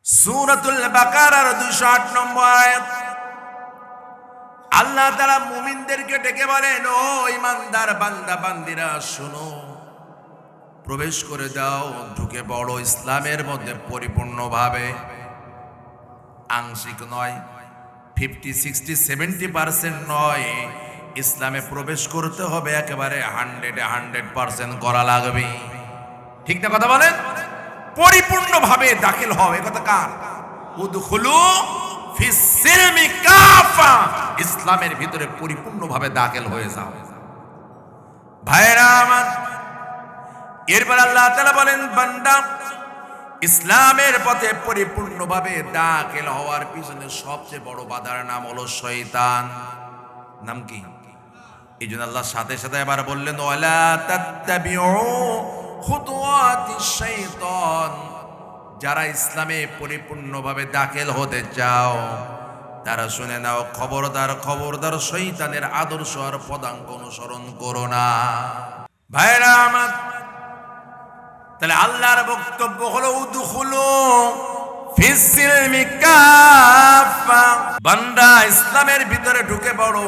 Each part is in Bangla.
সূরাতুল বাকারার 208 নম্বর আয়াত। আল্লাহ তাআলা মুমিনদেরকে ডেকে বলেন, ও ঈমানদার বান্দা বান্দিরা শোনো, প্রবেশ করে যাও, ঢুকে পড়ো ইসলামের মধ্যে পরিপূর্ণভাবে। আংশিক নয়, 50-60-70% নয়, ইসলামে প্রবেশ করতে হবে একেবারে 100% করা লাগবে। ঠিক না কথা বলেন? পরিপূর্ণভাবে দাখিল হও। এই কথা কার? উদখুলু ফিস সিলমি কাফা, ইসলামের ভিতরে পরিপূর্ণভাবে দাখিল হয়ে যাও। ভাইরা আমার, এরপর আল্লাহ তাআলা বলেন, বান্দা ইসলামের পথে পরিপূর্ণভাবে দাখিল হওয়ার পিছনে সবচেয়ে বড় বাধার নাম হলো শয়তান। নাম কি? এই জন্য আল্লাহ সাথে সাথে আবার বললেন, ওয়ালা তাত্তাবিউ খুতুওয়াতিশ শাইতান, যারা ইসলামে পরিপূর্ণভাবে দাখিল হতে চাও তারা শুনে নাও, খবরদার খবরদার শয়তানের আদর্শ আর পদাঙ্ক অনুসরণ করো না। ভাইরা আমার, তাহলে আল্লাহর বক্তব্য হলো উদখুলু ফিস সিলমি কাফা, বান্দা ইসলামের ভিতরে ঢুকে পড়ো,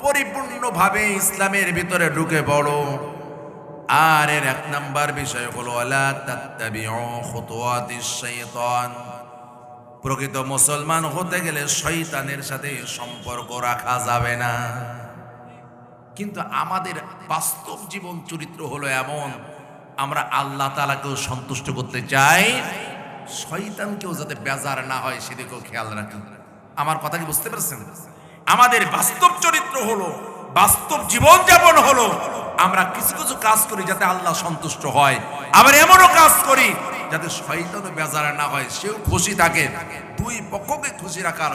পরিপূর্ণভাবে ইসলামের ভিতরে ঢুকে পড়ো। আর এর এক নাম্বার বিষয় হলো ওয়ালা তাত্তাবিউ খুতুওয়াতিশ শাইতান, প্রকৃত মুসলমান হতে গেলে শয়তানের সাথে সম্পর্ক রাখা যাবে না। কিন্তু আমাদের বাস্তব জীবন চরিত্র হলো এমন, আমরা আল্লাহ তাআলাকেও সন্তুষ্ট করতে চাই, শয়তানকেও যাতে বেজার না হয় সেদিকেও খেয়াল রাখি। আমার কথা কি বুঝতে পারছেন? আমাদের বাস্তব চরিত্র হলো, বাস্তব জীবন যাপন হলো, আমরা কিছু কিছু কাজ করি যাতে আল্লাহ সন্তুষ্ট হয়, আবার এমনও কাজ করি যাতে শয়তানও বেজার না হয়, সেও খুশি থাকে। দুই পক্ষকে খুশি রাখার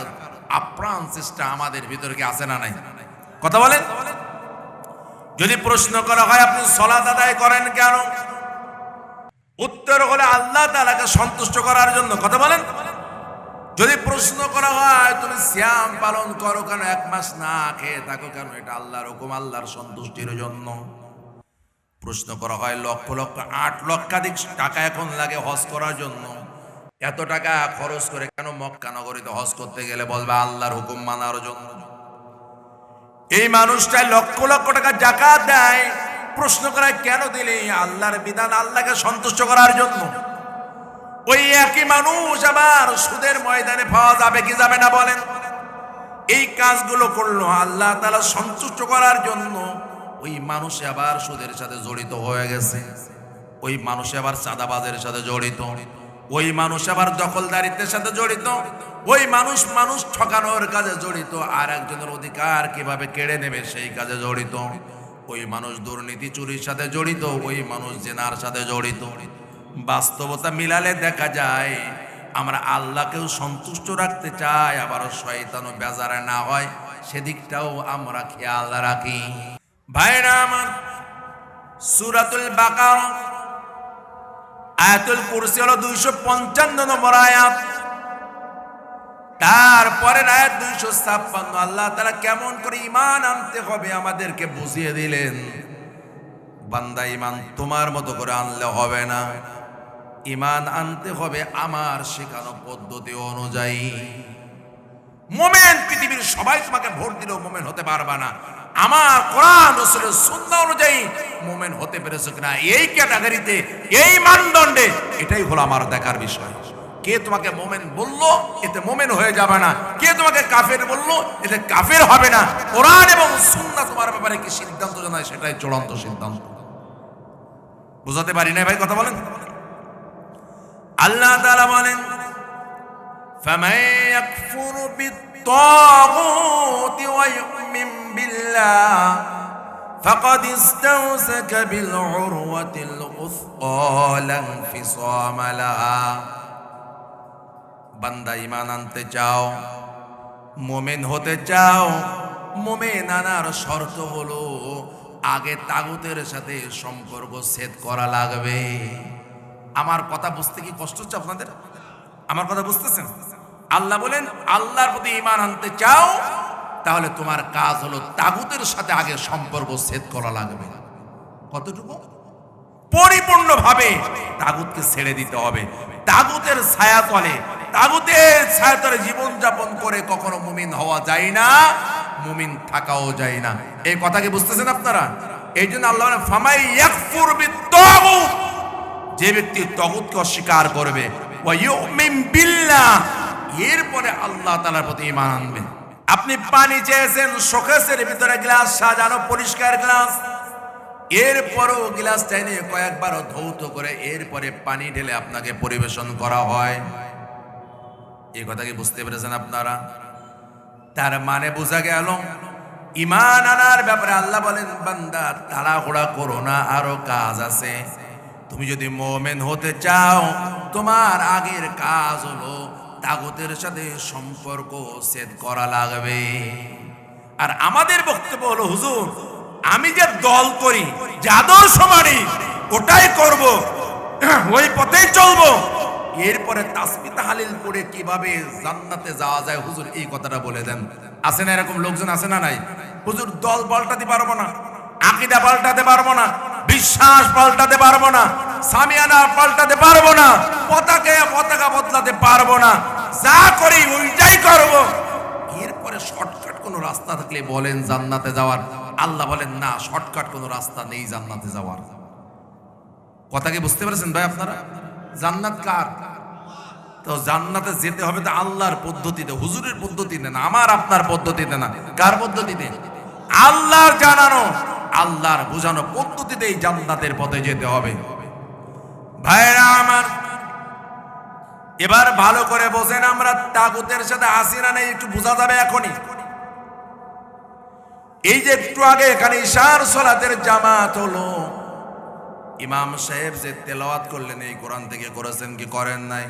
আপ্রাণ চেষ্টা আমাদের ভিতরে কি আছে না নাই? কথা বলেন। যদি প্রশ্ন করা হয় আপনি সালাত আদায় করেন কেন, উত্তর হলো আল্লাহ তাআলাকে সন্তুষ্ট করার জন্য। কথা বলেন। যদি প্রশ্ন করা হয় তুমি সিয়াম পালন করো কেন, 1 মাস না খেয়ে থাকো কেন, এটা আল্লাহর হুকুম, আল্লাহর সন্তুষ্টির জন্য। প্রশ্ন করা হয় লক্ষ লক্ষ 8 লক্ষাধিক টাকা এখন লাগে হজ করার জন্য, এত টাকা খরচ করে কেন মক্কা নগরীতে হজ করতে গেলে, বলবে আল্লাহর হুকুম মানার জন্য। এই মানুষটা লক্ষ লক্ষ টাকা যাকাত দেয়, প্রশ্ন করা কেন দিলে, আল্লাহর বিধান, আল্লাহকে সন্তুষ্ট করার জন্য। ওই একই মানুষ আবার সুদের ময়দানে পাওয়া যাবে কি যাবে না বলেন? এই কাজগুলো করলো আল্লাহ তাআলা সন্তুষ্ট করার জন্য, ওই মানুষ আবার সুদের সাথে জড়িত হয়ে গেছে, ওই মানুষ আবার চাঁদাবাজের সাথে জড়িত, ওই মানুষ আবার দখলদারিত্বের সাথে জড়িত, ওই মানুষ মানুষ ঠকানোর কাজে জড়িত, আর একজনের অধিকার কিভাবে কেড়ে নেবে সেই কাজে জড়িত, ওই মানুষ দুর্নীতি চুরির সাথে জড়িত, ওই মানুষ জিনার সাথে জড়িত। বাস্তবতা মিলালে দেখা যায় আমরা আল্লাহকেও সন্তুষ্ট রাখতে চাই, আবার শয়তানও বেজারে না হয় সেদিকটাও আমরা খেয়াল রাখি। ভাইরা আমার, সূরাতুল বাকারা আয়াতুল কুরসি হলো 255 নম্বর আয়াত। তারপরে আয়াত 256, আল্লাহ তাআলা কেমন করে ঈমান আনতে হবে আমাদেরকে বুঝিয়ে দিলেন। বান্দা, ঈমান তোমার মতো করে আনলে হবে না, ঈমান আনতে হবে আমার শেখানো পদ্ধতি অনুযায়ী। মুমিন পৃথিবীর সবাই তোমাকে ভোট দিলেও মুমিন হতে পারবে না, আমার কোরআন রাসূলের সুন্নাহ অনুযায়ী মুমিন হতে পেরেছো কিনা, এই ক্যাটাগরিতে, এই মানদণ্ডে, এটাই হলো আমার দেখার বিষয়। কে তোমাকে মুমিন বললো এতে মুমিন হয়ে যাবে না, কে তোমাকে কাফের বললো এতে কাফের হবে না। কোরআন এবং সুন্নাহ তোমার ব্যাপারে কি সিদ্ধান্ত জানায় সেটাই চূড়ান্ত সিদ্ধান্ত। বুঝাতে পারি না ভাই? কথা বলেন। আল্লাহ তাআলা বলেন, ফামান ইয়াকফুরু বিত-তাগুতি ওয়া ইউমিন বিল্লাহ ফাকাদ ইসতামসাকা বিল উরওয়াতিল উসকা লা ইনফিসামা লাহা। বান্দা, ঈমান আনতে চাও, মুমিন হতে চাও, মুমিন আনার শর্ত হলো আগে তাগুতের সাথে সম্পর্ক ছেদ করা লাগবে। আমার কথা বুঝতে কি কষ্ট হচ্ছে আপনাদের? আমার কথা বুঝতেছেন? আল্লাহ বলেন, আল্লাহর প্রতি ঈমান আনতে চাও তাহলে তোমার কাজ হলো তাগুতের সাথে আগে সম্পর্ক ছেদ করা লাগবে। কতটুকু? পরিপূর্ণভাবে তাগুতকে ছেড়ে দিতে হবে। তাগুতের ছায়া তলে তাগুতের ছায়াতলে জীবন যাপন করে কখনো মুমিন হওয়া যায় না, মুমিন থাকাও যায় না। এই কথা কি বুঝতেছেন আপনারা? এই জন্য আল্লাহ বলেন ফামাই ইয়াকফুর বিত্তাগুত, যে ব্যক্তি তাগুতকে অস্বীকার করবে, ওয়া ইউমিন বিল্লাহ, এরপরে আল্লাহ তাআলার প্রতি ঈমান আনবে। আপনি পানি চেয়েছেন, শোকেসের ভিতরে গ্লাস সাজানো, পরিষ্কার গ্লাস, এরপরও গ্লাসটা এনে কয়েকবার ধৌত করে এরপরে পানি ঢেলে আপনাকে পরিবেশন করা হয়। এই কথা কি বুঝতে পেরেছেন আপনারা? তার মানে বোঝা গেল ঈমান আনার ব্যাপারে আল্লাহ বলেন বান্দা তাড়াহুড়া করো না, আরো কাজ আছে। তুমি যদি মুমিন হতে চাও, তোমার আগের কাজ হলো তাগুতের সাথে সম্পর্ক ছেদ করা লাগবে। আর আমাদের বক্তব্য হলো হুজুর আমি যে দল করি, যে আদর্শ মানি, ওটাই করব, ওই পথেই চলবো, এরপরে তাসবিহ তাহলিল করে কিভাবে জান্নাতে যাওয়া যায় হুজুর এই কথাটা বলে দেন। আছে না এরকম লোকজন? আছে না নাই? হুজুর দল পাল্টাতে পারবো না, আকীদা পাল্টাতে পারবো না, বিশ্বাস পাল্টাতে পারবো না, সামিয়ানা পাল্টাতে পারবো না, পতাকা বদলাতে পারবো না, যা করি ওইটাই করব। এরপরে শর্টকাট কোন রাস্তা থাকলে বলেন জান্নাতে যাওয়ার। আল্লাহ বলেন না, শর্টকাট কোন রাস্তা নেই জান্নাতে যাওয়ার। কথা কি বুঝতে পেরেছেন ভাই আপনারা? জান্নাত কার? তো জান্নাতে যেতে হবে তো আল্লাহর পদ্ধতিতে, হুজুরের পদ্ধতিতে না, আমার আপনার পদ্ধতিতে না। কার পদ্ধতিতে? আল্লাহর জানানো, আল্লাহর বোঝানো পদ্ধতিতেই জান্নাতের পথে যেতে হবে। ভাইরা আমার, এবার ভালো করে বোঝেন আমরা তাগুতের সাথে আসি না নেই একটু বোঝা যাবে এখনই। এই যে একটু আগে এখানে ইশার সালাতের জামাত হলো, ইমাম সাহেব যে তেলাওয়াত করলেন এই কোরআন থেকে করেছেন কি করেন নাই?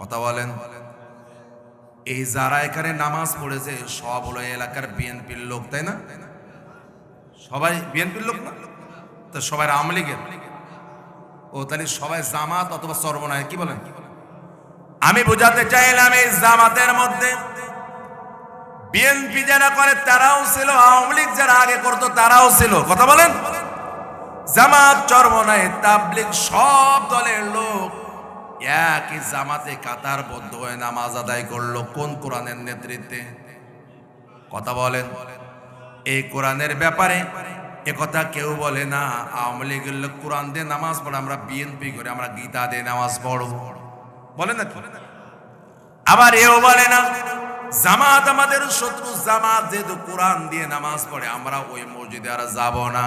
কথা বলেন। এই যারা এখানে নামাজ পড়েছে সব হলো এলাকার বিএনপির লোক, তাই না? সবাই বিএনপির লোক না তো? সবাই আওয়ামী লীগের? ও তাহলে সবাই জামাত অথবা চরমনায়, কি বলেন? আমি বোঝাতে চাইলাম এই জামাতের মধ্যে বিএনপি যারা করে তারাও ছিল, আওয়ামী লীগ যারা আগে করতো তারাও ছিল। কথা বলেন। জামাত, চরমনায়, তাবলীগ সব দলের লোক একই জামাতে কাতারবদ্ধ হয়ে নামাজ আদায় করলো। কোন কোরআনের নেতৃত্বে? কথা বলেন। এই কোরআনের ব্যাপারে একথা কেউ বলে না আওয়ামী লীগের লোক কোরআন দিয়ে নামাজ পড়ে, আমরা বিএনপি করে, আমরা গীতা দিয়ে নামাজ পড়ব, বলে না? আবার এও বলে না জামাত আমাদের শত্রু, জামাত যেহেতু কোরআন দিয়ে নামাজ পড়ে আমরা ওই মসজিদে আর যাব না,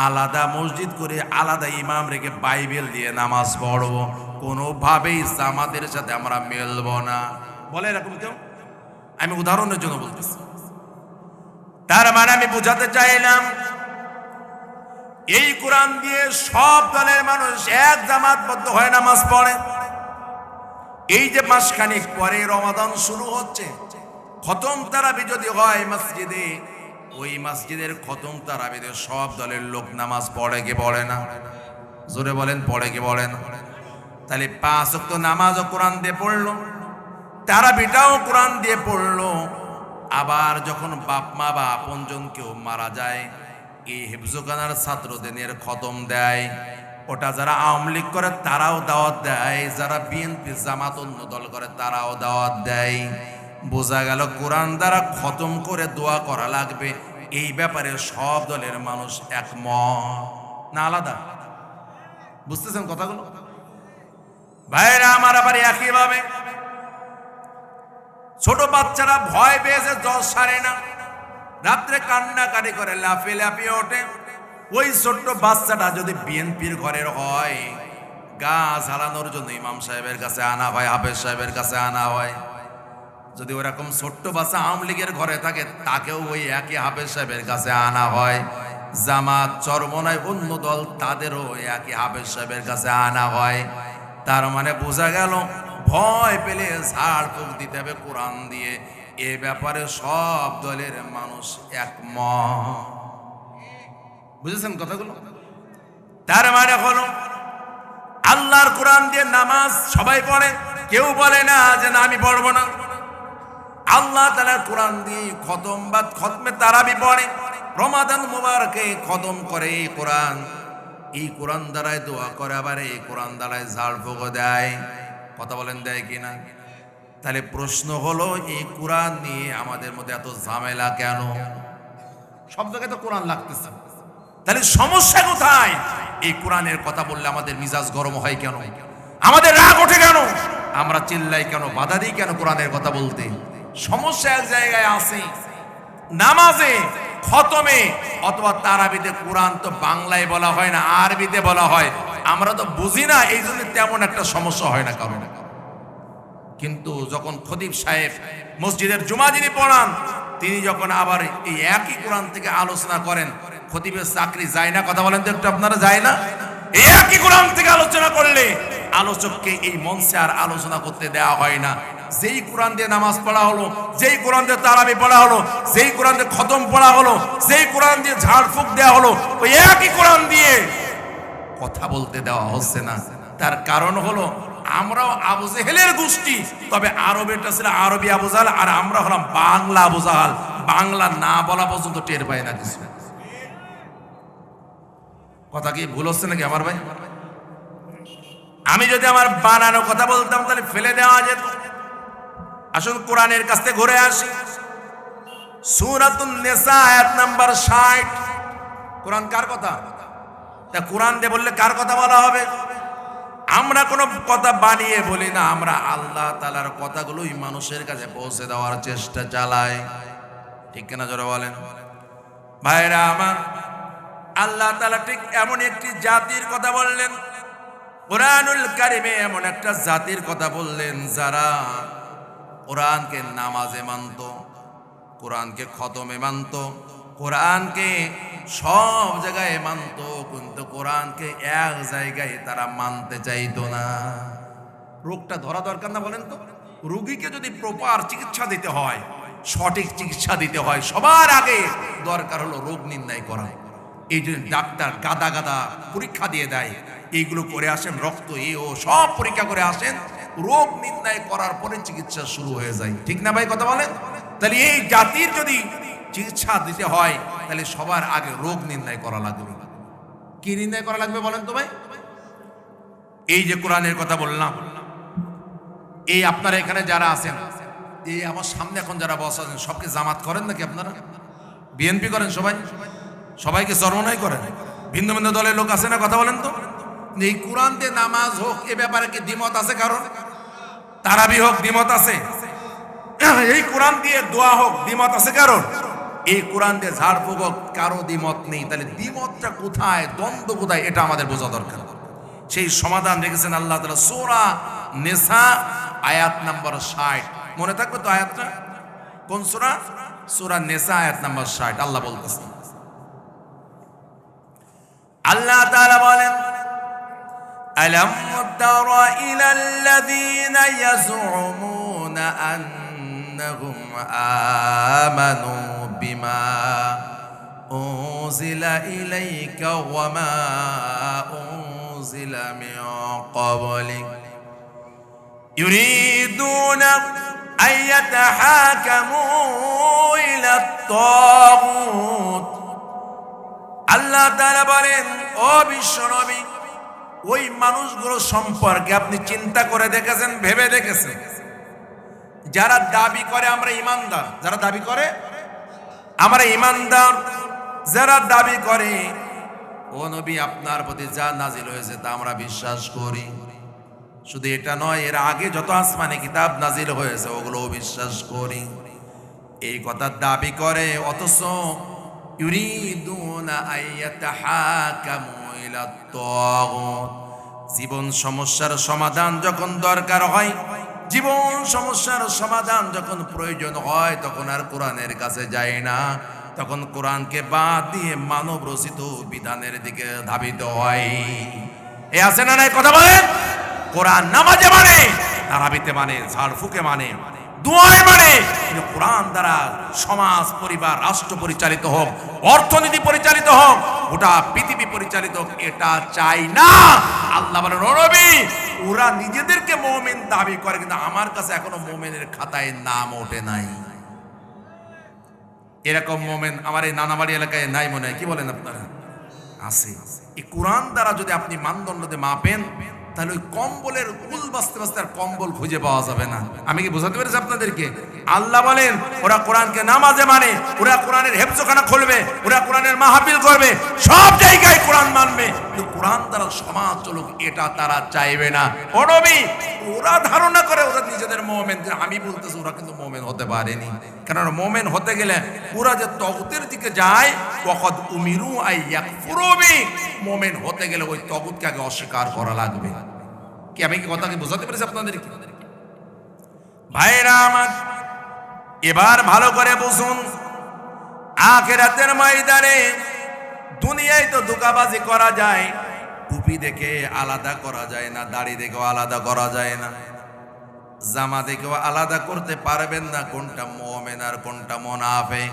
আলাদা মসজিদ করে আলাদা ইমাম রেখে বাইবেল দিয়ে নামাজ পড়ব, কোনোভাবেই জামাতের সাথে আমরা মেলব না, বলে এরকম কেউ? আমি উদাহরণের জন্য বলতেছি। তার মানে আমি বোঝাতে চাইলাম এই কোরআন দিয়ে সব দলের মানুষ এক জামাতবদ্ধ হয়ে নামাজ পড়ে। এই যে মাসখানেক পরে রমাদান শুরু হচ্ছে, খতম তারাবি যদি হয় মসজিদে, ওই মসজিদের খতম তারাবিতে সব দলের লোক নামাজ পড়ে কি পড়ে না? জোরে বলেন, পড়ে কি পড়ে না? তাহলে 5 ওয়াক্ত নামাজও কোরআন দিয়ে পড়লো, তারাবিটাও কোরআন দিয়ে পড়লো। আবার যখন বাপ মা বা আপনজন কেউ মারা যায়, এই হিফজুখানার ছাত্রদের খতম দেয়। ওটা যারা আওয়ামী লীগ করে তারাও দাওয়াত দেয়, যারা বিএনপি জামাত অন্য দল করে তারাও দাওয়াত দেয়। বোঝা গেল কোরআন দ্বারা খতম করে দোয়া করা লাগবে, এই ব্যাপারে সব দলের মানুষ একমত না আলাদা? বুঝতেছেন কথাগুলো? ভাইরা আমার, আবার একইভাবে ছোট বাচ্চারা ভয় পেয়েছে, জ্বর সারে না, রাত্রে কান্নাকাটি করে, লাফিয়ে লাফিয়ে ওঠে। ওই ছোট্ট বাচ্চাটা যদি বিএনপির ঘরের হয়, গা ঝালানোর জন্য ইমাম সাহেবের কাছে আনা হয়, হাফেজ সাহেবের কাছে আনা হয়। যদি ওরকম ছোট্ট বাচ্চা আওয়ামী লীগের ঘরে থাকে, তাকেও ওই একই হাফেজ সাহেবের কাছে আনা হয়। জামাত, চরমনায়, অন্য দল, তাদেরও একই হাফেজ সাহেবের কাছে আনা হয়। তার মানে বোঝা গেল ভয় পেলে ঝাড় ফুঁক দিতে হবে কোরআন দিয়ে। এ ব্যাপারে সব দলের মানুষ একমত। বুঝেছেন কথাগুলো? তার মানে হলো আল্লাহর কোরআন দিয়ে নামাজ সবাই পড়ে, কেউ বলে না যে না আমি পড়বো না। আল্লাহ তাআলার কোরআন দিয়ে খতম বা খতমে তারাবি পড়ে, রমাদান মুবারকে খতম করে এই কোরআন দ্বারাই দোয়া করে, আবার এই কোরআন দ্বারাই ঝাড় ফুঁক দেয়। কথা বলেন, দেয় কিনা? তাহলে প্রশ্ন হলো, এই কোরআন নিয়ে আমাদের মধ্যে এত ঝামেলা কেন? সব জায়গায় তো কোরআন লাগতেছে, তাহলে সমস্যা কোথায়? এই কোরআনের কথা বললে আমাদের মিজাজ গরম হয় কেন? আমাদের রাগ ওঠে কেন? আমরা চিল্লাই কেন, বাধা দিই কেন কোরআনের কথা বলতে? সমস্যা এক জায়গায় আছে। নামাজে, খতমে অথবা তারাবিতে কোরআন তো বাংলায় বলা হয় না, আরবিতে বলা হয়। আমরা তো বুঝি না, এই জন্য তেমন একটা সমস্যা হয় না কারণ। কিন্তু যখন খতিব সাহেব মসজিদের জুমা যিনি পড়ান, তিনি যখন আবার এই একই কোরআন থেকে আলোচনা করেন, খতিবের চাকরি যায় না? কথা বলেন তো একটু, আপনারা যায় না? এই একই কোরআন থেকে আলোচনা করলে আলোচককে এই মঞ্চে আর আলোচনা করতে দেওয়া হয় না। যেই কোরআন দিয়ে নামাজ পড়া হলো, যেই কোরআন দিয়ে তারাবি পড়া হলো, যেই কোরআন দিয়ে খতম পড়া হলো, যেই কোরআন দিয়ে ঝাড়ফুঁক দেওয়া হলো, ওই একই কোরআন দিয়ে কথা বলতে দেওয়া হচ্ছে না। তার কারণ হলো, আমরাও আবু জেহেলের গোষ্ঠী, তবে আরবেরটা ছিল আরবি আবু জাহাল, আর আমরা হলাম বাংলা আবু জাহাল। বাংলা না বলা পর্যন্ত টের পাই না কিছু। কথা কি ভুল হচ্ছে নাকি আমার ভাই? আমি যদি আমার বানানো কথা বলতাম তাহলে ফেলে দেওয়া যেত। আসুন কোরআনের কাছ থেকে ঘুরে আসি। সূরাতুন নিসা আয়াত নাম্বার 60। কোরআন কার কথা? তা কোরআন দিয়ে বললে কার কথা বলা হবে? আমরা কোনো কথা বানিয়ে বলি না, আমরা আল্লাহ তাআলার কথাগুলোই মানুষের কাছে পৌঁছে দেওয়ার চেষ্টা চালাই। ঠিক কিনা জোরে বলেন ভাইরা আমার? আল্লাহ তাআলা ঠিক এমন একটি জাতির কথা বললেন কোরআনুল কারিমে, এমন একটা জাতির কথা বললেন যারা কোরআনকে নামাজে মানত, কোরআনকে খতমে মানত, কোরআনকে সব জায়গায় মানত, কিন্তু কোরআনকে এক জায়গায় তারা মানতে চাইতো না। রোগটা ধরা দরকার না বলেন তো? রোগীকে যদি প্রপার চিকিৎসা দিতে হয়, সঠিক চিকিৎসা দিতে হয়, সবার আগে দরকার হলো রোগ নির্ণয় করা। এই জন্য ডাক্তার গাদা গাদা পরীক্ষা দিয়ে দেয়, এইগুলো করে আসেন, রক্ত ও সব পরীক্ষা করে আসেন, রোগ নির্ণয় করার পরে চিকিৎসা শুরু হয়ে যায়। ঠিক না ভাই কথা বলেন? তাহলে এই জাতির যদি চিকিৎসা দিতে হয়, তাহলে সবার আগে রোগ নির্ণয় করা লাগবে। কি নির্ণয় করা লাগবে বলেন তো ভাই? এই যে কোরআনের কথা বললাম, এই আপনারা এখানে যারা আছেন, এই আমার সামনে এখন যারা বসা আছেন, সবকে জামাত করেন নাকি আপনারা? বিএনপি করেন? সবাই সবাইকে চরমনাই করেন? ভিন্ন ভিন্ন দলের লোক আছে না? কথা বলেন তো। এই কোরআন দিয়ে নামাজ হোক, এ ব্যাপারে কি দ্বিমত আছে কারণ? তারাবি হোক, দ্বিমত আছে। এই কোরআন দিয়ে দোয়া হোক, দ্বিমত আছে কারণ? এই কোরআন দিয়ে ঝাড়ফুঁক হোক, কারো দ্বিমত নেই। তাহলে দ্বিমতটা কোথায়, দ্বন্দ্ব কোথায়, এটা আমাদের বোঝা দরকার। সেই সমাধান রেখেছেন আল্লাহ তাআলা সূরা নিসা আয়াত নাম্বার 60। মনে থাকবে তো আয়াতটা? কোন সূরা? সূরা নিসা আয়াত নাম্বার 60। আল্লাহ বলতেছেন, আল্লাহ তাআলা বলেন, আলাম তারা ইলাল্লাযীনা ইয়াজউমুনা আন্নাহুম আমানু বিমা উনজিলা ইলাইকা ওয়া মা উনজিলা মিন ক্বাবলিক ইউরিদুনা আন ইয়াতাহাকামু ইলাত তাগুত। আল্লাহ তাআলা বলেন, ও বিশ্বনবী, ওই মানুষগুলো সম্পর্কে আপনি চিন্তা করে দেখেছেন, ভেবে দেখেছেন, যারা দাবি করে আমরা ঈমানদার, যারা দাবি করে আমরা ঈমানদার, যারা দাবি করে ও নবী আপনার প্রতি যা নাজিল হয়েছে তা আমরা বিশ্বাস করি। শুধু এটা নয়, এর আগে যত আসমানি কিতাব নাজিল হয়েছে ওগুলোও বিশ্বাস করি, এই কথা দাবি করে, অথচ ইউরিদুনা আইয়াতাহাকামু ইলাত তাগুত। জীবন সমস্যার সমাধান যখন দরকার হয়, জীবন সমস্যার সমাধান যখন প্রয়োজন হয়, তখন আর কোরআনের কাছে যায় না, তখন কোরআনকে বাদ দিয়ে মানব রচিত বিধানের দিকে ধাবিত হয়। এ আছে না নাই কথা বলেন? কোরআন নামাজে মানে, তারাবিতে মানে, ঝাড়ফুঁকে মানে, দোয়ায় মানে, কোরআন দ্বারা সমাজ, পরিবার, রাষ্ট্র পরিচালিত হোক, অর্থনীতি পরিচালিত হোক, গোটা পৃথিবী পরিচালিত হোক, এটা চাই না। আল্লাহ বলেন, ও নবী, ওরা নিজেদেরকে মুমিন দাবি করে, কিন্তু আমার কাছে এখনো মুমিনের খাতায় নাম ওঠে নাই। এরকম মুমিন আমার এই নানাবাড়ি এলাকায় নাই মনে হয়, কি বলেন আপনারা? আছে। এই কোরআন দ্বারা যদি আপনি মানদণ্ড দিয়ে মাপেন, তাহলে ওই কম্বলের উল বাঁচতে বাঁচতে আর কম্বল খুঁজে পাওয়া যাবে না। আমি কি বোঝাতে পেরেছি আপনাদেরকে? আল্লাহ বলেন ওরা কোরআনকে নামাজে মানে, ওরা কোরআনের হেফজখানা খুলবে, ওরা কোরআনের মাহফিল করবে, সব জায়গায় কোরআন মানবে, কিন্তু কোরআন দ্বারা সমাজ চলুক এটা তারা চাইবে না। ও নবী, ওরা ধারণা করে ওরা নিজেদের মুমিন, আমি বলতেছি ওরা কিন্তু মুমিন হতে পারেনি। কারণ মুমিন হতে গেলে ওরা যে তাগুতের দিকে যায়, ওয়াকাদ উমিরু আই ইয়াকফুরু বি, মুমিন হতে গেলে ওই তাগুতকে আগে অস্বীকার করা লাগবে। কি আমি কি কথা কি বোঝাতে পেরেছি আপনাদেরকে? ভাইরা আমার, এবার ভালো করে বুঝুন, আখিরাতের ময়দানে দুনিয়ায় তো ধোঁকাবাজি করা যায়, টুপি দেখে আলাদা করা যায় না, দাড়ি দেখেও আলাদা করা যায় না, জামা দেখেও আলাদা করতে পারবেন না কোনটা মুমিন আর কোনটা মুনাফিক,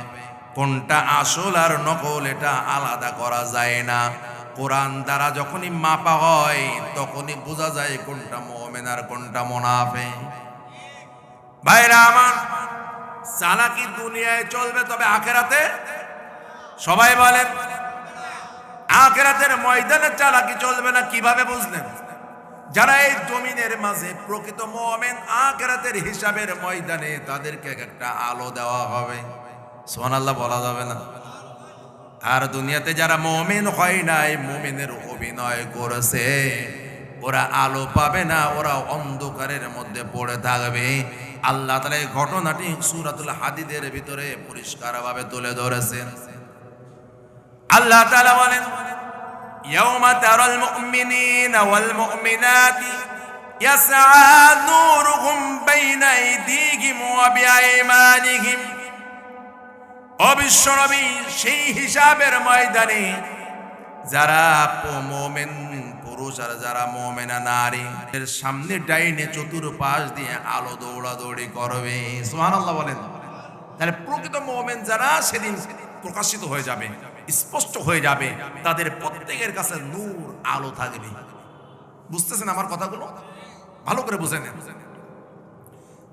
কোনটা আসল আর নকল, এটা আলাদা করা যায় না। কোরআন দ্বারা যখনই মাপা হয় তখনই বোঝা যায় কোনটা মুমিন আর কোনটা মুনাফিক। ভাইরা আমার, চালাকি দুনিয়ায় চলবে, তবে আখিরাতে? সবাই বলেন, আখিরাতের ময়দানে চালাকি চলবে না। কিভাবে বুঝলেন? যারা এই জমিনের মাঝে প্রকৃত মুমিন, আখিরাতের হিসাবের ময়দানে তাদেরকে একটা আলো দেওয়া হবে। সুবহানাল্লাহ বলা যাবে না? আর দুনিয়াতে যারা মুমিন হয় নাই, মুমিনের অভিনয় করেছে, ওরা আলো পাবে না, ওরা অন্ধকারের মধ্যে পড়ে থাকবে। আল্লাহ তাআলা এই ঘটনাটি সূরাতুল হাদিদের ভিতরে পরিষ্কারভাবে তুলে ধরেছেন। আল্লাহ তাআলা বলেন, ইয়াউমা তারাল মুমিনিনা ওয়াল মুমিনাতি ইয়াসআ নূরুহুম বাইনা আইদিহিম ওয়া বিআইমানিহিম। অবিশ্বনবী, সেই হিসাবের ময়দানে যারা মুমিন পুরুষ আর যারা মুমিনা নারী, এর সামনে ডাইনে চতুর্পাশ দিয়ে আলো দৌড়াদৌড়ি করবে। সুবহানাল্লাহ বলেন। তাহলে প্রকৃত মুমিন যারা সেদিন প্রকাশিত হয়ে যাবে, স্পষ্ট হয়ে যাবে, তাদের প্রত্যেকের কাছে নূর, আলো থাকবে। বুঝতেছেন আমার কথাগুলো? ভালো করে বুঝে নেন।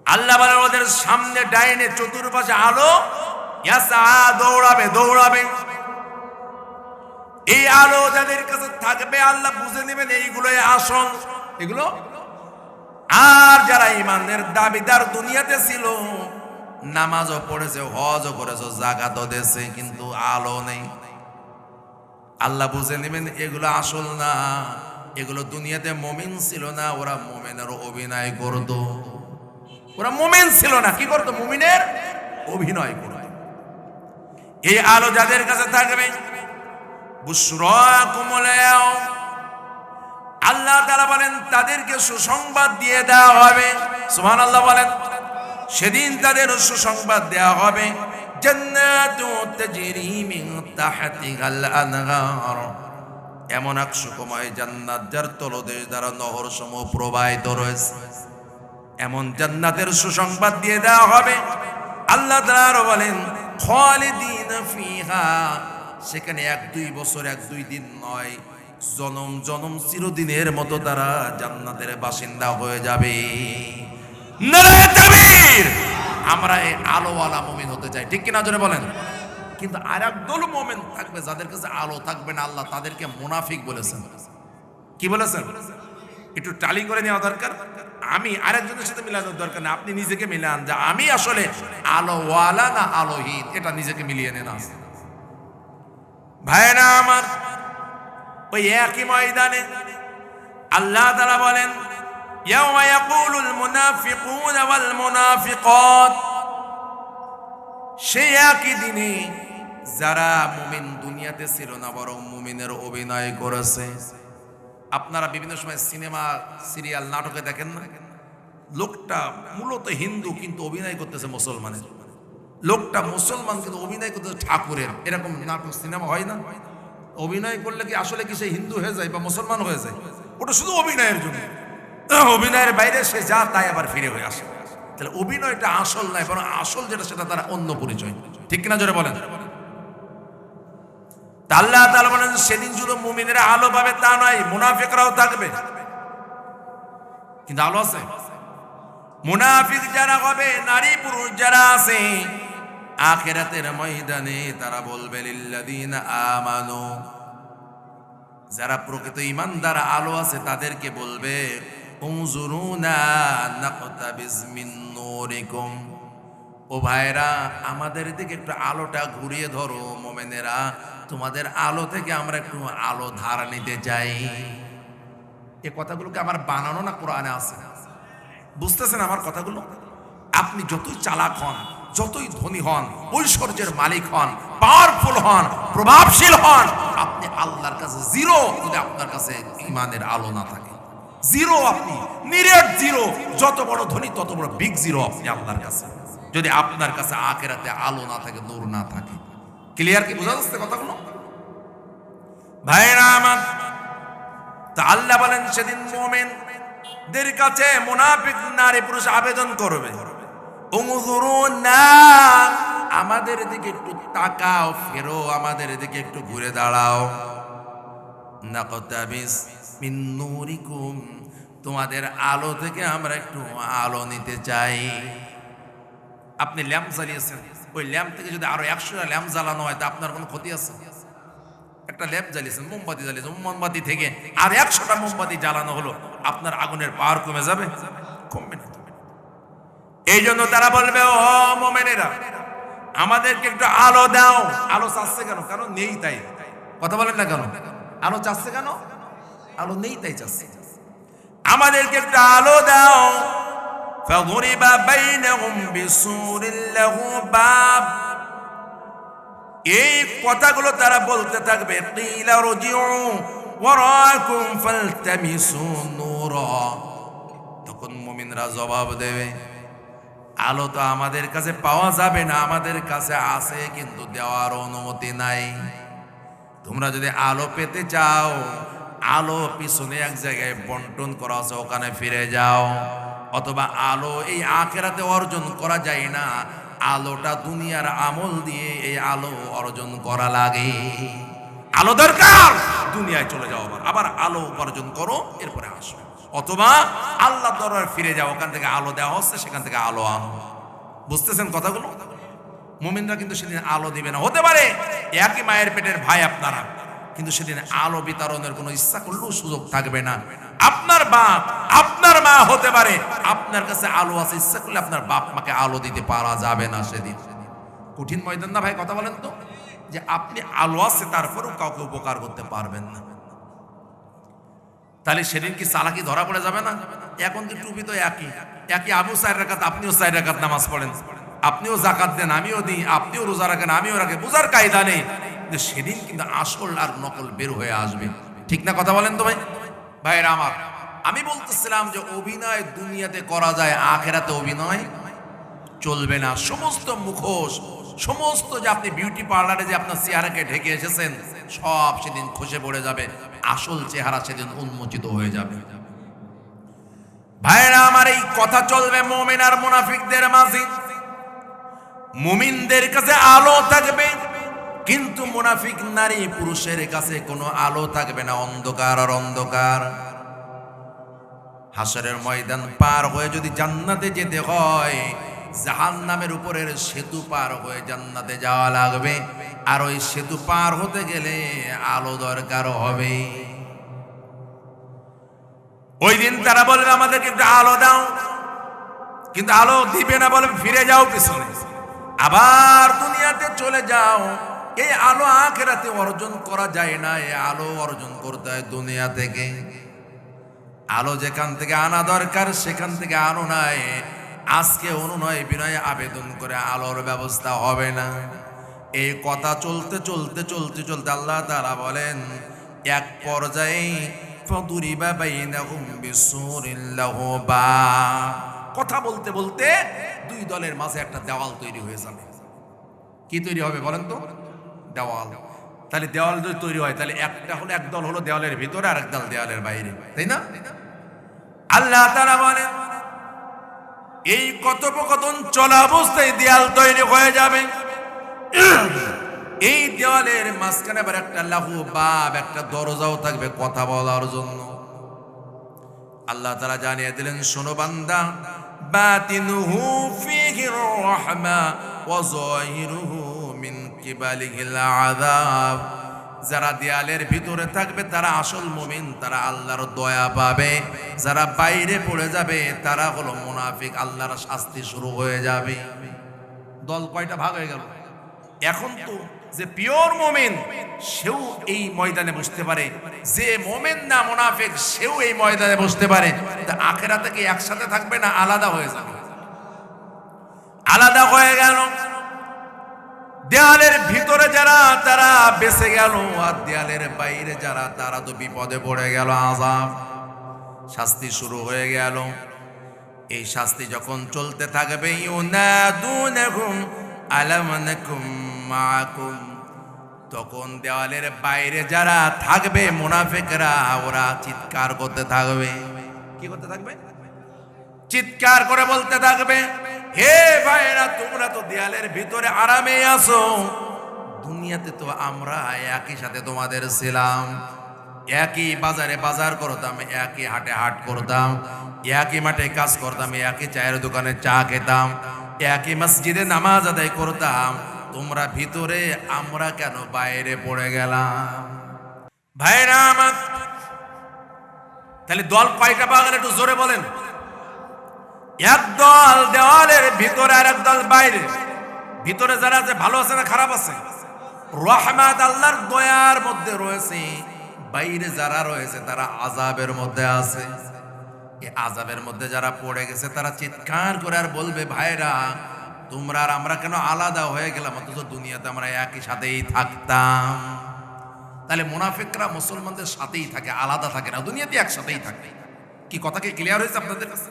আল্লাহ বলেন ওদের সামনে ডাইনে চতুর্পাশে আলো, ইয়াসআ দৌড়াবে দৌড়াবে। এই আলো যাদের কাছে থাকবে আল্লাহ বুঝে নেবেন এইগুলোই আসল, এগুলো। আর যারা ইমানের দাবিদার দুনিয়াতে ছিল, নামাজও পড়েছে, হজও করেছে, যাকাতও দিয়েছে, কিন্তু আলো নেই, আল্লাহ বুঝে নেবেন এগুলো আসল না, এগুলো দুনিয়াতে মুমিন ছিল না, ওরা মুমিনের অভিনয় করত। ওরা মুমিন ছিল না, কি করত? মুমিনের অভিনয় করত। এই আলো যাদের কাছে থাকবে, বুশরাকুমুল ইয়াউম, আল্লাহ তাআলা বলেন তাদেরকে সুসংবাদ দিয়ে দেওয়া হবে। সুবহানাল্লাহ বলেন। সেদিন তাদের সুসংবাদ দেওয়া হবে, জান্নাতু তাজরি মিন তাহতিহাল আনহার, এমন এক সুখময় জান্নাত যার তলদেশ দ্বারা নহর সমূহ প্রবাহিত রয়েছে, এমন জান্নাতের সুসংবাদ দিয়ে দেওয়া হবে। আল্লাহ তাআলা বলেন, খালিদিনা ফিহা, সেখানে 1-2 বছর 1-2 দিন নয়, জনম জনম চিরদিনের মতো তারা জান্নাতের বাসিন্দা হয়ে যাবে। নারায়ে তাকবীর! আমরা এই আলোওয়ালা মুমিন হতে চাই, ঠিক কিনা জোরে বলেন। কিন্তু আর একদল মুমিন থাকবে যাদের কাছে আলো থাকবে না, আল্লাহ তাদেরকে মুনাফিক বলেছেন। কি বলেছেন? একটু টালি করে নেওয়া দরকার। আমি আরেকজনের সাথে মিলানোর দরকার না, আপনি নিজেকে মিলান যে আমি আসলে আলোওয়ালা না আলোহীন, এটা নিজেকে মিলিয়ে নেন। ভাইরা আমার, ওই একই ময়দানে আল্লাহ তাআলা বলেন, ইয়াওমা ইয়াকুলুল মুনাফিকুনা ওয়াল মুনাফিকাত, সেই একই দিনে যারা মুমিন দুনিয়াতে ছিল না, বরং মুমিনের অভিনয় করেছে। আপনারা বিভিন্ন সময় সিনেমা, সিরিয়াল, নাটকে দেখেন না, লোকটা মূলত হিন্দু কিন্তু অভিনয় করতেছে মুসলমানের, লোকটা মুসলমান কিন্তু অভিনয় করতেছে ঠাকুরের। এরকম নাটক সিনেমা হয় না? অভিনয় করলে কি আসলে কি সে হিন্দু হয়ে যায় বা মুসলমান হয়ে যায়? ওটা শুধু অভিনয়ের জন্য, অভিনয়ের বাইরে সে যা তাই আবার ফিরে হয়ে আসে। তাহলে অভিনয়টা আসল নয়, বরং আসল যেটা সেটা তারা অন্য পরিচয়, ঠিক কিনা জোরে বলেন। আল্লাহ তাআলা বলেন সেদিন শুধু মুমিনেরা আলো পাবে তা নয়, মুনাফিকরাও থাকবে। কিন্তু আলো আছে। মুনাফিক যারা হবে, নারী পুরুষ যারা আছে, আখিরাতের ময়দানে তারা বলবে লিল্লাযীনা আমানু, যারা প্রকৃত ঈমানদার আলো আছে তাদেরকে বলবে উনজুরুনা নাকতাবিজ মিন নূরিকুম, ও ভাইরা আমাদের দিকে একটু আলোটা ঘুরিয়ে ধরো মোমেনেরা, তোমাদের আলো থেকে আমরা একটু আলো ধার নিতে চাই। এই কথাগুলোকে আমার বানানো না কোরআনে আছে? বুঝতেছেন আমার কথাগুলো? আপনি যতই চালাক হন, যতই ধনী হন, ঐশ্বর্যের মালিক হন, পাওয়ারফুল হন, প্রভাবশীল হন, আপনি আল্লাহর কাছে জিরো যদি আপনার কাছে ঈমানের আলো না থাকে। জিরো, আপনি নিরেট জিরো। যত বড় ধনী তত বড় বিগ জিরো আপনি আল্লাহর কাছে, যদি আপনার কাছে আখিরাতে আলো না থাকে, নূর না থাকে। ক্লিয়ার কি বোঝা যাচ্ছে কথাগুলো? ভাইরা আমার, তা আল্লাহ বলেন সেদিন মুমিনদের কাছে মুনাফিক নারী পুরুষ আবেদন করবে, উনজুরুনা, আমাদের দিকে একটু তাকাও, ফেরো, আমাদের দিকে একটু ঘুরে দাঁড়াও, নাকতাবিস মিন নূরিকুম, তোমাদের আলো থেকে আমরা একটু আলো নিতে চাই। আপনি ল্যাম্প জ্বালিয়েছেন, ওই ল্যাম্প থেকে যদি আরো 100টা ল্যাম্প জ্বালানো হয় তা আপনার কোনো ক্ষতি আছে? একটা ল্যাম্প জ্বালিয়েছেন, মোমবাতি জ্বালিয়েছেন, মোমবাতি থেকে আর 100টা মোমবাতি জ্বালানো হলো, আপনার আগুনের পাওয়ার কমে যাবে? কমবে না। এই জন্য তারা বলবে, ও মোমেনেরা আমাদেরকে একটু আলো দাও। আলো চাচ্ছে কেন? কারণ নেই তাই। কথা বলেন না কেন? আলো চাচ্ছে কেন? আলো নেই তাই চাচ্ছে। আমাদেরকে একটু আলো দাও। فضرب بينهم بسور له باب, এই কথাগুলো তারা বলতে থাকবে, কিলা রজিউ ওয়ারাকুম ফালতামিসু নূরা, তখন মুমিনরা জবাব দেবে, আলো তো আমাদের কাছে পাওয়া যাবে না, আমাদের কাছে আছে কিন্তু দেওয়ার অনুমতি নাই। তোমরা যদি আলো পেতে চাও, আলো পিছনে এক জায়গায় বন্টন করা আছে, ওখানে ফিরে যাও। অথবা আলো এই আখিরাতে অর্জন করা যায় না, আলোটা দুনিয়ার আমল দিয়ে এই আলো অর্জন করা লাগে। আলো দরকার, দুনিয়ায় চলে যাও, আবার আলো উপার্জন করো, এরপরে আসো। অথবা আল্লাহ দরবারে ফিরে যাও, ওখান থেকে আলো দেওয়া হচ্ছে, সেখান থেকে আলো আনো। বুঝতেছেন কথাগুলো? মুমিনরা কিন্তু সেদিন আলো দিবে না। হতে পারে একই মায়ের পেটের ভাই আপনারা, কিন্তু সেদিন আলো বিতরণের কোনো ইচ্ছা করলেও সুযোগ থাকবে না। আপনার বাপ, আপনার মা হতে পারে, আপনার কাছে আলো আছে, ইচ্ছা করলে আপনার বাপ মাকে আলো দিতে পারা যাবে না সেদিন। কঠিন ময়দান না ভাই? কথা বলেন তো, যে আপনি আলো আছে তারপরেও কাউকে উপকার করতে পারবেন না, তাহলে সেদিন কি চালাকি ধরা পড়ে যাবে না? এখন কি টুপি তো একই, আবু 4 রাকাত, আপনিও 4 রাকাত নামাজ পড়েন, আপনিও জাকাত দেন, আমিও দিই, আপনিও রোজা রাখেন, আমিও রাখি, বোঝার কায়দা নেই। সেদিন কিন্তু আসল আর নকল বের হয়ে আসবে। ঠিক না? কথা বলেন তো ভাই? ভাইরা আমার, আমি বলতেছিলাম যে অভিনয় দুনিয়াতে করা যায়, আখিরাতে অভিনয় চলবে না। সমস্ত মুখোশ, সমস্ত যে আপনি বিউটি পার্লারে যে আপনার চেহারাকে ঢেকে এসেছেন, সব সেদিন খসে পড়ে যাবে, আসল চেহারা সেদিন উন্মোচিত হয়ে যাবে। ভাইরা আমার, এই কথা চলবে মুমিন আর মুনাফিকদের মাঝে। মুমিনদের কাছে আলো থাকবে, কিন্তু মুনাফিক নারী পুরুষের কাছে কোনো আলো থাকবে না, অন্ধকার আর অন্ধকার। হাসরের ময়দান পার হয়ে যদি জান্নাতে যেতে হয়, জাহান্নামের উপরের সেতু পার হয়ে জান্নাতে যাওয়া লাগবে, আর ওই সেতু পার হতে গেলে আলো দরকার হবে। ওই দিন তারা বলবে আমাদেরকে একটু আলো দাও, কিন্তু আলো দিবে না, বলবে ফিরে যাও পিছনে, আবার দুনিয়াতে চলে যাও। এই আলো আখিরাতে অর্জন করা যায় না, এই আলো অর্জন করতে হয় দুনিয়া থেকে। আলো যেখান থেকে আনা দরকার সেখান থেকে আনো নাই। আজকে অনুনয় বিনয় আবেদন করে আলোর ব্যবস্থা হবে না। এই কথা চলতে চলতে চলতে চলতে আল্লাহ তাআলা বলেন, এক পর্যায়ে ফাদুরিবা বাইনাহুম বিসুরিন লাহু বাব, কথা বলতে বলতে দুই দলের মাঝে একটা দেওয়াল তৈরি হয়ে যাবে। কি তৈরি হবে বলেন তো? দেওয়াল। তাহলে দেওয়াল যদি তৈরি হয়, তাহলে একটা হলো, এক দল হলো দেওয়ালের ভিতরে, আর এক দল দেওয়ালের বাইরে, তাই না? আল্লাহ তাআলা বলেন, এই কথোপকথন চলা অবস্থায় দেওয়াল তৈরি হয়ে যাবে। এই দেওয়ালের মাঝখানে আবার একটা লাহু বাব, একটা দরজাও থাকবে কথা বলার জন্য। আল্লাহ তাআলা জানিয়ে দিলেন, শোনো বান্দা, বাতিনুহু ফীহির রাহমা ওয়া যাহিরুহু মিন কিবালিহিল আযাব, যারা দেয়ালের ভিতরে থাকবে তারা আসল মুমিন, তারা আল্লাহর দয়া পাবে। যারা বাইরে পড়ে যাবে তারা হলো মুনাফিক, আল্লাহর শাস্তি শুরু হয়ে যাবে। দল কয়টা ভাগ হয়ে গেল? এখন তো যে পিওর মুমিন সেও এই ময়দানে বসতে পারে, যে মুমিন না মুনাফিক সেও এই ময়দানে বসতে পারে। তা আখিরাতে কি একসাথে থাকবে না আলাদা হয়ে যাবে? আলাদা হয়ে গেল। দেয়ালের ভিতরে যারা তারা বেঁচে গেল, আর দেয়ালের বাইরে যারা তারা তো বিপদে পড়ে গেল। আযাব, শাস্তি শুরু হয়ে গেল। এই শাস্তি যখন চলতে থাকবে, ইউনাদুনাকুম আলাম নাকুম মাআকুম, তখন দেওয়ালের বাইরে যারা থাকবে মুনাফিকরা, ওরা চিৎকার করতে থাকবে। কি করতে থাকবে? চিৎকার করে বলতে থাকবে, হে ভাইরা, তোমরা তো দেয়ালের ভিতরে আরামে আছো, দুনিয়াতে তো আমরা একই সাথে তোমাদের ছিলাম, একই বাজারে বাজার করতাম, একই হাটে হাট করতাম, একই মাঠে কাজ করতাম, একই চায়ের দোকানে চা খেতাম, একই মসজিদে নামাজ আদায় করতাম। তোমরা ভিতরে, আমরা কেন বাইরে পড়ে গেলাম? ভাইরা আমার, তাহলে দল কয়টা পাওয়া গেল একটু জোরে বলেন? এক দল দেওয়ালের ভিতরে আর এক দল বাইরে। ভিতরে যারা আছে ভালো আছে না খারাপ আছে? রহমত আল্লাহর দয়ার মধ্যে রয়েছে। বাইরে যারা রয়েছে তারা আযাবের মধ্যে আছে। এই আযাবের মধ্যে যারা পড়ে গেছে তারা চিৎকার করে আর বলবে, ভাইরা তোমরা আর আমরা কেন আলাদা হয়ে গেলাম, অথচ দুনিয়াতে আমরা একই সাথেই থাকতাম। তাহলে মুনাফিকরা মুসলমানদের সাথেই থাকে, আলাদা থাকে না, দুনিয়াতে একসাথেই থাকে। কি কথা কি ক্লিয়ার হয়েছে আপনাদের কাছে?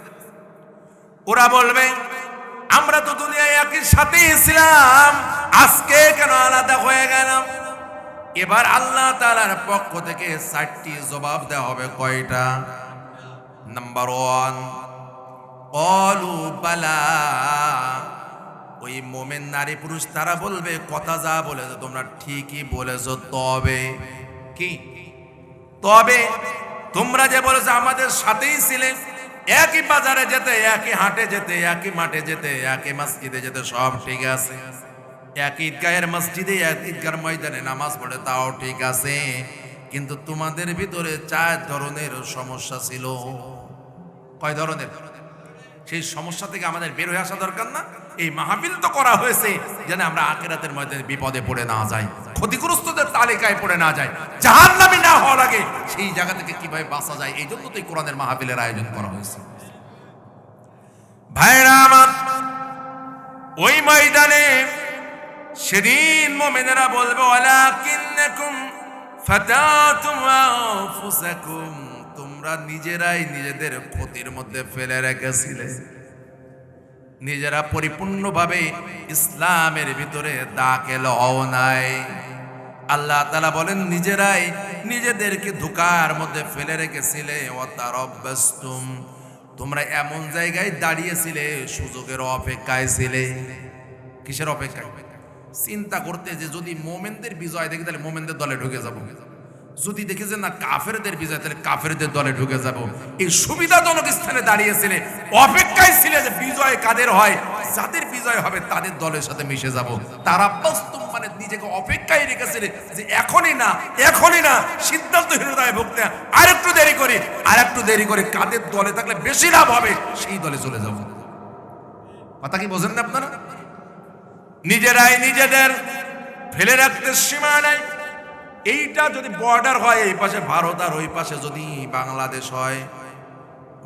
ওরা বলবে, আমরা তো দুনিয়ায় একই সাথেই ছিলাম, আজকে কেন আলাদা হয়ে গেলাম? এবার আল্লাহ তাআলার পক্ষ থেকে 4টি জবাব দেওয়া হবে। কয়টা? নাম্বার 1, ক্বালু বালা, ওই মুমিন নারী পুরুষ তারা বলবে, কথা যা বলেছো তোমরা ঠিকই বলেছো, তবে কি? তবে তোমরা যে বলেছো আমাদের সাথেই ছিলে, একই বাজারে যেতে, একই হাটে যেতে, একই মাঠে যেতে, একই মসজিদে যেতে, সব ঠিক আছে। এক ঈদগাহের মসজিদে, এক ঈদগার ময়দানে নামাজ পড়ে, তাও ঠিক আছে। কিন্তু তোমাদের ভিতরে 4 ধরনের সমস্যা ছিল। কয় ধরনের? সেই সমস্যা থেকে আমাদের বের হয়ে আসা দরকার না? এই মাহফিল তো করা হয়েছে যেন আমরা আখিরাতের ময়দানে বিপদে পড়ে না যাই, ক্ষতিগ্রস্তদের তালিকায় পড়ে না যাই, জাহান্নামী না হওয়া লাগে। সেই জায়গা থেকে কিভাবে বাঁচা যায়, এই জন্য তো এই কোরআনের মাহফিলের আয়োজন করা হয়েছে। ভাইরা আমার, ওই ময়দানে সেদিন মুমিনেরা বলবে, ওয়ালাকিন্নাকুম ফাতাতুম আনফুসাকুম, তোমরা নিজেরাই নিজেদের ক্ষতির মধ্যে ফেলে রেখেছিলে, নিজেরা পরিপূর্ণভাবে ইসলামের ভিতরে দাখিল হও নাই। আল্লাহ তাআলা বলেন, নিজেরাই নিজেদেরকে ধোঁকার মধ্যে ফেলে রেখেছিলে। ওয়াতারাব্বাসতুম, তোমরা এমন জায়গায় দাঁড়িয়েছিলে, সুযোগের অপেক্ষায় ছিলে। কিসের অপেক্ষায়? চিন্তা করতে যে যদি মোমেনদের বিজয় দেখি তাহলে মোমেনদের দলে ঢুকে যাব, যদি দেখে যে না কাফেরদের বিজয় তাহলে কাফেরদের দলে ঢুকে যাব। এই সুবিধাজনক স্থানে দাঁড়িয়েছিলে, অপেক্ষায় ছিলে যে বিজয় কাদের হয়, যাদের বিজয় হবে তাদের দলের সাথে মিশে যাব। তারা বাস্তব মানে নিজেকে অপেক্ষায় রেখেছিলে যে এখনই না, এখনই না, সিদ্ধান্তহীনতায় ভুগতে আরেকটু দেরি করি, আরেকটু দেরি করে কাদের দলে থাকলে বেশি লাভ হবে সেই দলে চলে যাব। কথা কি বোঝেন না আপনারা? নিজেরাই নিজেদের ফেলে রাখতে সীমা নাই। এইটা যদি বর্ডার হয়, এই পাশে ভারত আর ওই পাশে যদি বাংলাদেশ হয়,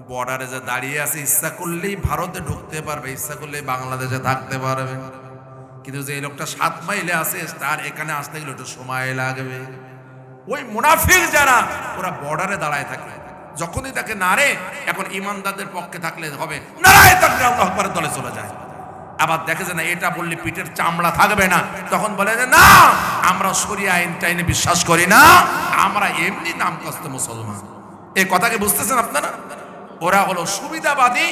বর্ডারে যে দাঁড়িয়ে আছে, ইচ্ছা করলেই ভারতে ঢুকতে পারবে, ইচ্ছা করলেই বাংলাদেশে থাকতে পারবে। কিন্তু যে লোকটা 7 মাইলে আছে, তার এখানে আসতে গেলে একটু সময় লাগবে। ওই মুনাফিক যারা, ওরা বর্ডারে দাঁড়ায় থাকে, যখনই তাকে নারে, এখন ইমানদারদের পক্ষে থাকলে হবে, নারায় থাকলে আল্লাহু আকবার দলে চলে যায়। আবার দেখে যে না এটা বললে পিঠের চামড়া থাকবে না, তখন বলে যে না আমরা শরিয়া আইন টাইনে বিশ্বাস করি না, আমরা এমনি নাম কষ্ট মুসলমান। এই কথাকে বুঝতেছেন আপনারা? ওরা হলো সুবিধাবাদী,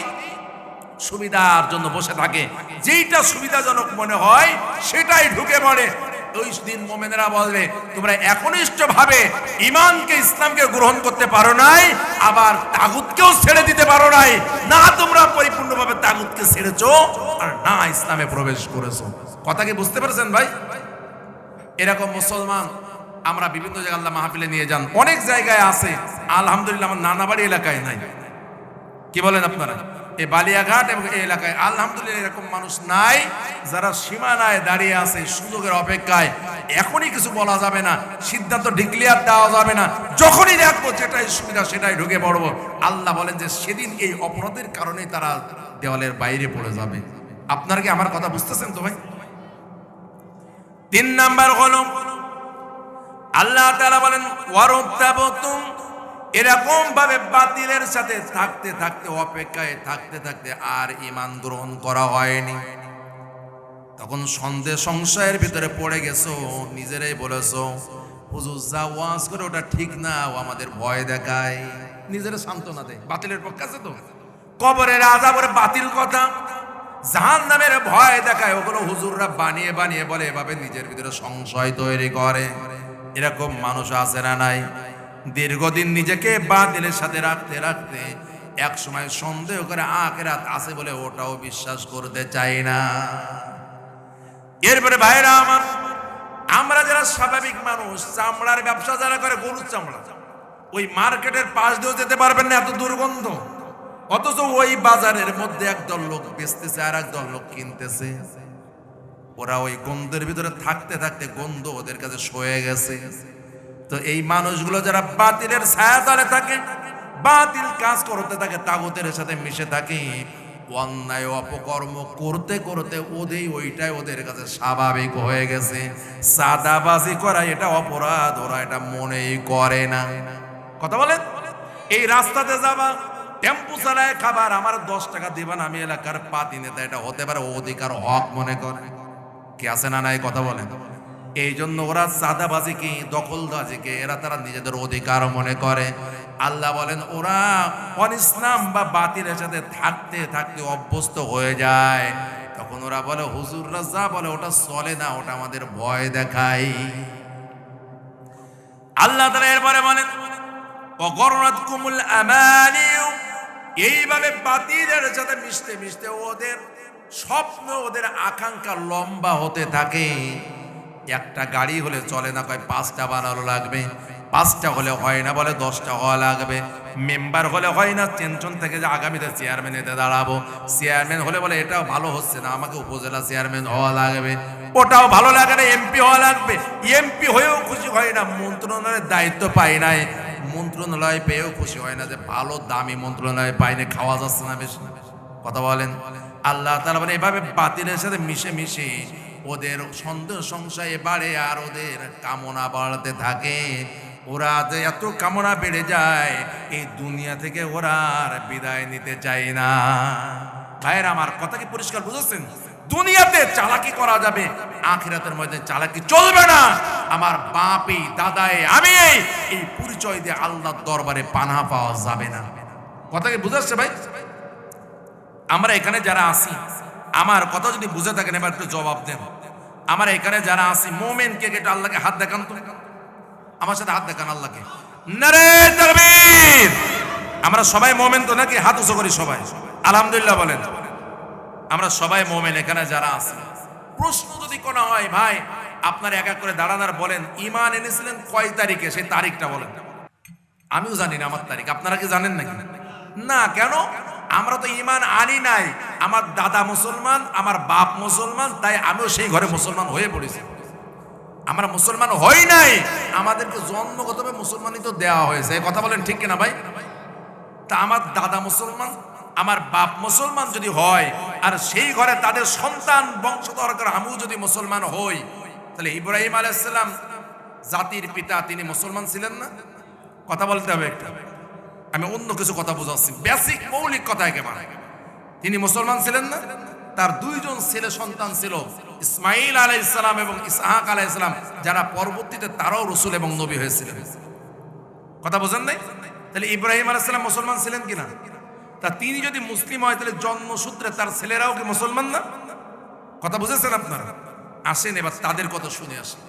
সুবিধার জন্য বসে থাকে, যেইটা সুবিধাজনক মনে হয় সেটাই ঢুকে পড়ে। ওই দিন মুমিনেরা বলবে, তোমরা একনিষ্ঠ ভাবে ঈমানকে, ইসলামকে গ্রহণ করতে পারো নাই, আবার তাগুতকেও ছেড়ে দিতে পারো নাই। না তোমরা পরিপূর্ণভাবে তাগুতকে ছেড়েছো, আর না ইসলামে প্রবেশ করেছো। কথা কি বুঝতে পারছেন ভাই? এরকম মুসলমান আমরা বিভিন্ন জায়গায় আল্লাহ মাহফিলে নিয়ে যান, অনেক জায়গায় আছে, আলহামদুলিল্লাহ আমার নানা বাড়ি এলাকায় নাই। কি বলেন আপনারা? এই বালিয়াঘাট এবং এই এলাকায় আলহামদুলিল্লাহ এরকম মানুষ নাই যারা সীমানায় দাঁড়িয়ে আছে সুযোগের অপেক্ষায়। এখনই কিছু বলা যাবে না, সিদ্ধান্ত ডিক্লেয়ার দেওয়া যাবে না, যখনই দেখবো যেটাই সুবিধা সেটাই ঢুকে পড়বো। আল্লাহ বলেন যে সেদিন এই অপরাধের কারণে তারা দেওয়ালের বাইরে পড়ে যাবে। আপনারা কি আমার কথা বুঝতেছেন তো ভাই? 3 নাম্বার হলো আল্লাহ তাআলা বলেন ওয়ারতাবতুম, এরকম ভাবে বাতিলের সাথে থাকতে থাকতে অপেক্ষায় থাকতে থাকতে আর ঈমান গ্রহণ করা হয়নি, তখন সন্দেহ সংশয়ের ভিতরে পড়ে গেছো, নিজেরাই বলেছো হুজুর যা ওয়াজ করে ওটা ঠিক না, ও আমাদের ভয় দেখায়, নিজেরা সান্ত্বনা দেয়। বাতিলের পক্ষে আছে তো, কবরের আযাবের বাতিল কথা, জাহান্নামের ভয় দেখায়, ওগুলো হুজুররা বানিয়ে বানিয়ে বলে, এভাবে নিজের ভিতরে সংশয় তৈরি করে। এরকম মানুষ আছে না নাই? দীর্ঘদিন নিজেকে বাতিলের সাথে রাখতে রাখতে এক সময় সন্দেহ করে আখিরাত আছে বলে ওটাও বিশ্বাস করতে চাই না। এরপরে ভাইরা আমার, আমরা যারা স্বাভাবিক মানুষ, চামড়ার ব্যবসা যারা করে, গরুর চামড়া, ওই মার্কেটের পাশ দিয়েও যেতে পারবেন না, এত দুর্গন্ধ। অথচ ওই বাজারের মধ্যে একদল লোক বেচতেছে আর একদল লোক কিনতেছে। ওরা ওই গন্ধের ভিতরে থাকতে থাকতে গন্ধ ওদের কাছে সয়ে গেছে। তো এই মানুষগুলো যারা বাতিলের ছায়াতলে থাকে, বাতিল কাজ করতে থাকে, তাগুতের সাথে মিশে থাকে, অন্যায় অপকর্ম করতে করতে ওইটাই ওদের কাছে স্বাভাবিক হয়ে গেছে। সাদাবাজি করা এটা অপরাধ, ওরা এটা মনেই করে না। কথা বলেন, এই রাস্তাতে যাবা, টেম্পু চালায় খাবার, আমার 10 টাকা দিবেন, আমি এলাকার পাতি নেতা, এটা হতে পারে অধিকার হক মনে করে। কি আছে না নাই? কথা বলেন। এই জন্য ওরা চাঁদাবাজিকে, দখলবাজিকে এরা তারা নিজেদের অধিকার মনে করে। আল্লাহ বলেন ওরা অনিসলাম বা বাতিলের সাথে থাকতে থাকতে অভ্যস্ত হয়ে যায়, তখন ওরা বলে হুজুররা যা বলে ওটা চলে না, ওটা আমাদের ভয় দেখায়। আল্লাহ তাআলা এরপরে বলেন ওয়াগররাতকুমুল আমানিউ, এইভাবে বাতিলের সাথে মিশতে মিশতে ওদের স্বপ্ন, ওদের আকাঙ্ক্ষা লম্বা হতে থাকে। একটা গাড়ি হলে চলে না, কয় 5টা বানানো লাগবে, 5টা হলে হয় না, বলে 10টা হওয়া লাগবে। মেম্বার হলে হয় না, টেনশন থেকে যে আগামীতে চেয়ারম্যান এতে দাঁড়াবো, চেয়ারম্যান হলে বলে এটাও ভালো হচ্ছে না, আমাকে উপজেলা চেয়ারম্যান হওয়া লাগবে, ওটাও ভালো লাগে না, এমপি হওয়া লাগবে, এমপি হয়েও খুশি হয় না, মন্ত্রণালয়ের দায়িত্ব পাই নাই, মন্ত্রণালয় পেয়েও খুশি হয় না যে ভালো দামি মন্ত্রণালয় পাইনি, খাওয়া যাচ্ছে না বেশি। কথা বলেন। আল্লাহ তাআলা বলে এভাবে বাতিলের সাথে মিশে মিশে ওদের সন্দেহ সংশয় বাড়ে আর ওদের কামনা বাড়তে থাকে। ওরা যে এত কামনা বেড়ে যায়, এই দুনিয়া থেকে ওরা আর বিদায় নিতে চায় না। ভাইয়ের আমার কথা কি পরিষ্কার বুঝেছেন? দুনিয়াতে চালাকি করা যাবে, আখিরাতের মধ্যে চালাকি চলবে না। আমার বাপই দাদাই আমি এই পরিচয় দিয়ে আল্লাহর দরবারে পানাহা পাওয়া যাবে না। কথা কি বুঝাচ্ছে ভাই? আমরা এখানে যারা আছি, আমার কথা যদি বুঝে থাকেন এবার একটু জবাব দেন। আমরা এখানে যারা আছি মুমিন কে কে? আল্লাহকে হাত দেখান তো, আমার সাথে হাত দেখান আল্লাহকে। নারে তাকবীর! আমরা সবাই মুমিন তো নাকি? হাত উঁচু করি সবাই, আলহামদুলিল্লাহ বলেন। আমরা সবাই মুমিন এখানে যারা আছি। প্রশ্ন যদি কোনো হয়, ভাই আপনার এক এক করে দাঁড়ান আর বলেন ঈমান এনেছিলেন কয় তারিখে, সেই তারিখটা বলেন। আমিও জানি না আমার তারিখ, আপনারা কি জানেন নাকি? না। কেন? আমরা তো ঈমান আনি নাই। আমার দাদা মুসলমান, আমার বাপ মুসলমান, তাই আমিও সেই ঘরে মুসলমান হয়ে পড়েছি। আমরা মুসলমান হই নাই, আমাদেরকে জন্মগতভাবে মুসলমানই তো দেওয়া হয়েছে। কথা বলেন ঠিক কিনা ভাই? তা আমার দাদা মুসলমান, আমার বাপ মুসলমান যদি হয়, আর সেই ঘরে তাদের সন্তান বংশধর করে আমিও যদি মুসলমান হই, তাহলে ইব্রাহিম আলাইহিস সালাম জাতির পিতা, তিনি মুসলমান ছিলেন না? কথা বলতে হবে একটা। আমি অন্য কিছু কথা বোঝাচ্ছি, বেসিক মৌলিক কথা একেবারে। তিনি মুসলমান ছিলেন না? তার 2জন ছেলে সন্তান ছিল, ইসমাইল আলাইহিস সালাম এবং ইসহাক আলাইহিস সালাম, যারা পরবর্তীতে তারাও রাসূল এবং নবী হয়েছিলেন। কথা বোঝেন নাই? তাহলে ইব্রাহিম আলাইহিস সালাম মুসলমান ছিলেন কিনা? তা তিনি যদি মুসলিম হয়, তাহলে জন্মসূত্রে তার ছেলেরাও কি মুসলমান না? কথা বুঝেছেন আপনারা? আসেন এবার তাদের কথা শুনে আসেন।